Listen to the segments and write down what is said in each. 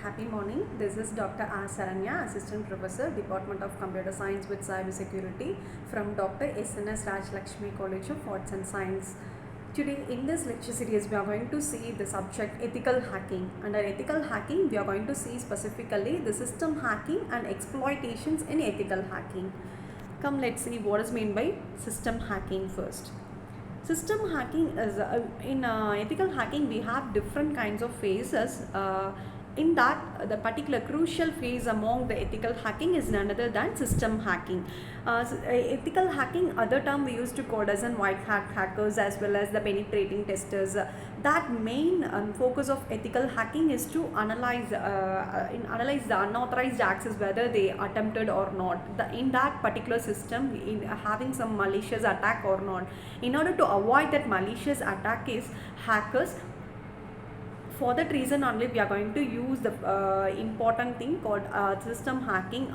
Happy morning. This is Dr.R.Saranya, Assistant Professor, Department of Computer Science with Cybersecurity from Dr.R.S.N.S.R.C.A.S College of Arts and Science. Today in this lecture series we are going to see the subject ethical hacking. Under ethical hacking we are going to see specifically the system hacking and exploitations in ethical hacking. Come, let's see what is meant by system hacking first. System hacking is in ethical hacking we have different kinds of phases. In that, the particular crucial phase among the ethical hacking is none other than system hacking. Ethical hacking, other term we used to call as an white hat hackers as well as the penetrating testers. That main focus of ethical hacking is to analyze the unauthorized access, whether they attempted or not. In that particular system, in having some malicious attack or not. In order to avoid that malicious attack, is hackers. For that reason only we are going to use the important thing called system hacking.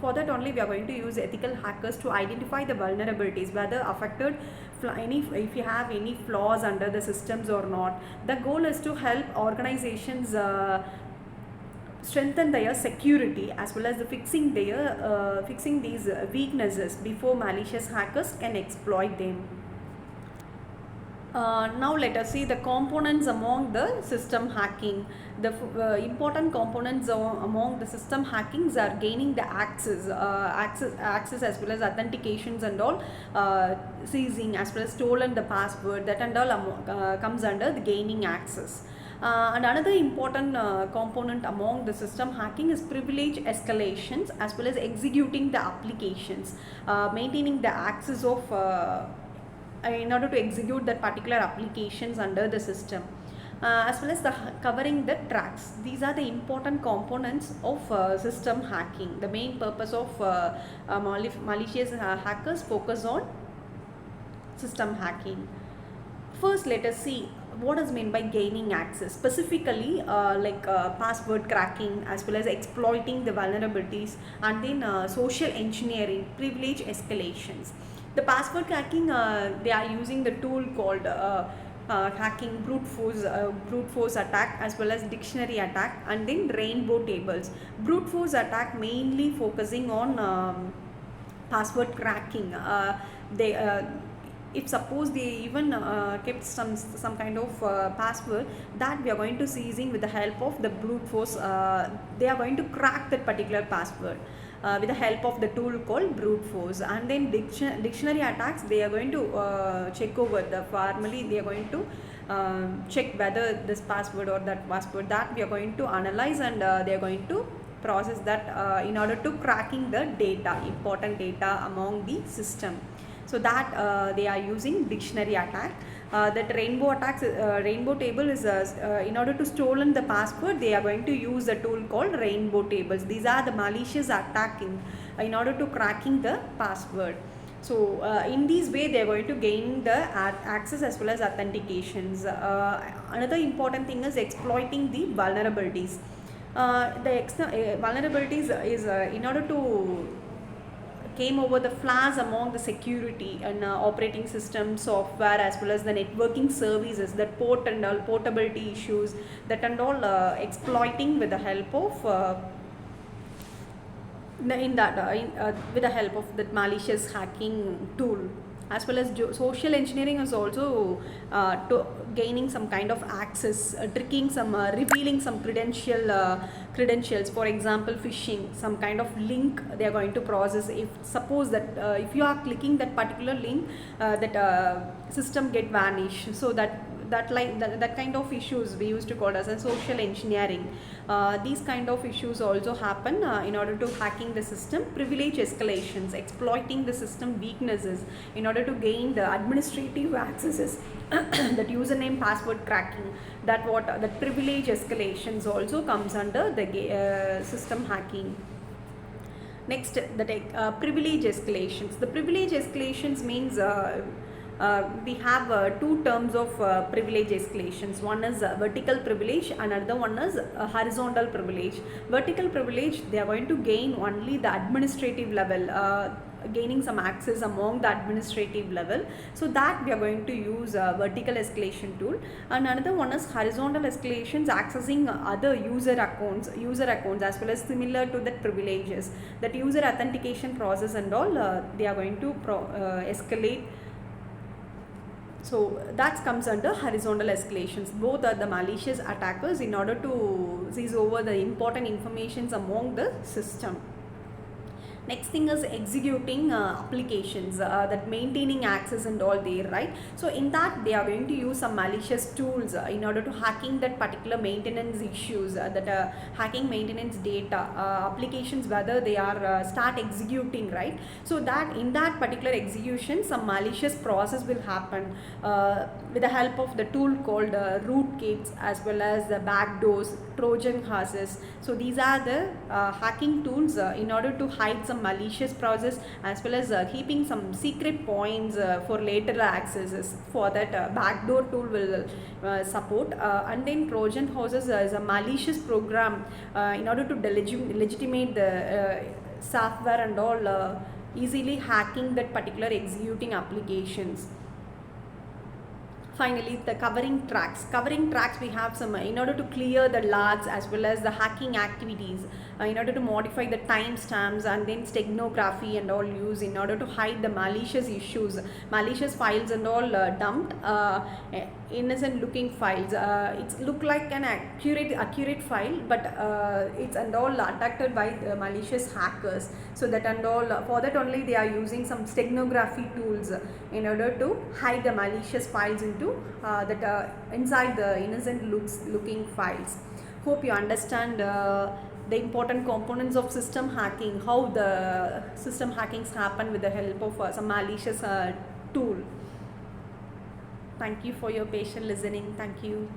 For that only we are going to use ethical hackers to identify the vulnerabilities, whether affected if you have any flaws under the systems or not. The goal is to help organizations strengthen their security as well as fixing these weaknesses before malicious hackers can exploit them. Now let us see the components among the system hacking. The important components among the system hackings are gaining the access as well as authentications and all, seizing as well as stolen the password, that and all comes under the gaining access. And another important component among the system hacking is privilege escalations as well as executing the applications, maintaining the access of in order to execute that particular applications under the system, as well as covering the tracks. These are the important components of system hacking. The main purpose of malicious hackers focus on system hacking. First, let us see what is meant by gaining access, specifically password cracking as well as exploiting the vulnerabilities, and then social engineering, privilege escalations. The password cracking, they are using the tool called hacking brute force attack as well as dictionary attack, and then rainbow tables. Brute force attack mainly focusing on password cracking. If suppose they even kept some kind of password, that we are going to seizing with the help of the brute force. They are going to crack that particular password with the help of the tool called brute force. And then dictionary attacks, they are going to check over formally they are going to check whether this password or that password, that we are going to analyze, and they are going to process that in order to cracking the data, important data among the system. So that they are using dictionary attack. That rainbow attacks, rainbow table is in order to stolen the password, they are going to use a tool called rainbow tables. These are the malicious attacking in order to cracking the password. So in this way they are going to gain the access as well as authentications. Another important thing is exploiting the vulnerabilities. Vulnerabilities is in order to came over the flaws among the security and operating system software as well as the networking services, that port and all portability issues, that and all exploiting with the help of with the help of that malicious hacking tool. As well as social engineering is also gaining some kind of access, tricking some, revealing some credentials. For example, phishing, some kind of link they are going to process. If suppose that if you are clicking that particular link, that system get vanished. So that kind of issues we used to call as a social engineering. These kind of issues also happen in order to hacking the system. Privilege escalations, exploiting the system weaknesses in order to gain the administrative accesses. That username password cracking, that privilege escalations also comes under the system hacking. Next, the privilege escalations. The privilege escalations means we have two terms of privilege escalations. One is vertical privilege and another one is horizontal privilege. Vertical privilege, they are going to gain only the administrative level. gaining some access among the administrative level. So that we are going to use a vertical escalation tool. And another one is horizontal escalations, accessing other user accounts as well as similar to that privileges, that user authentication process and all, they are going to escalate. So that comes under horizontal escalations. Both are the malicious attackers in order to seize over the important informations among the system. Next thing is executing applications, that maintaining access and all there, right? So in that they are going to use some malicious tools in order to hacking that particular maintenance issues, hacking maintenance data, applications, whether they are start executing, right? So that in that particular execution some malicious process will happen with the help of the tool called rootkits, as well as the backdoors, Trojan horses. So these are the hacking tools in order to hide some malicious process, as well as keeping some secret points for later accesses. For that backdoor tool will support. And then Trojan horses is a malicious program in order to legitimate the software and all, easily hacking that particular executing applications. Finally, the covering tracks. Covering tracks, we have some in order to clear the logs as well as the hacking activities, in order to modify the timestamps, and then steganography and all use in order to hide the malicious issues, malicious files and all dumped, innocent looking files. It's look like an accurate file, but it's and all attacked by the malicious hackers. So that and all, for that only they are using some steganography tools in order to hide the malicious files into inside the innocent looking files. Hope you understand the important components of system hacking, how the system hackings happen with the help of some malicious tool. Thank you for your patient listening. Thank you.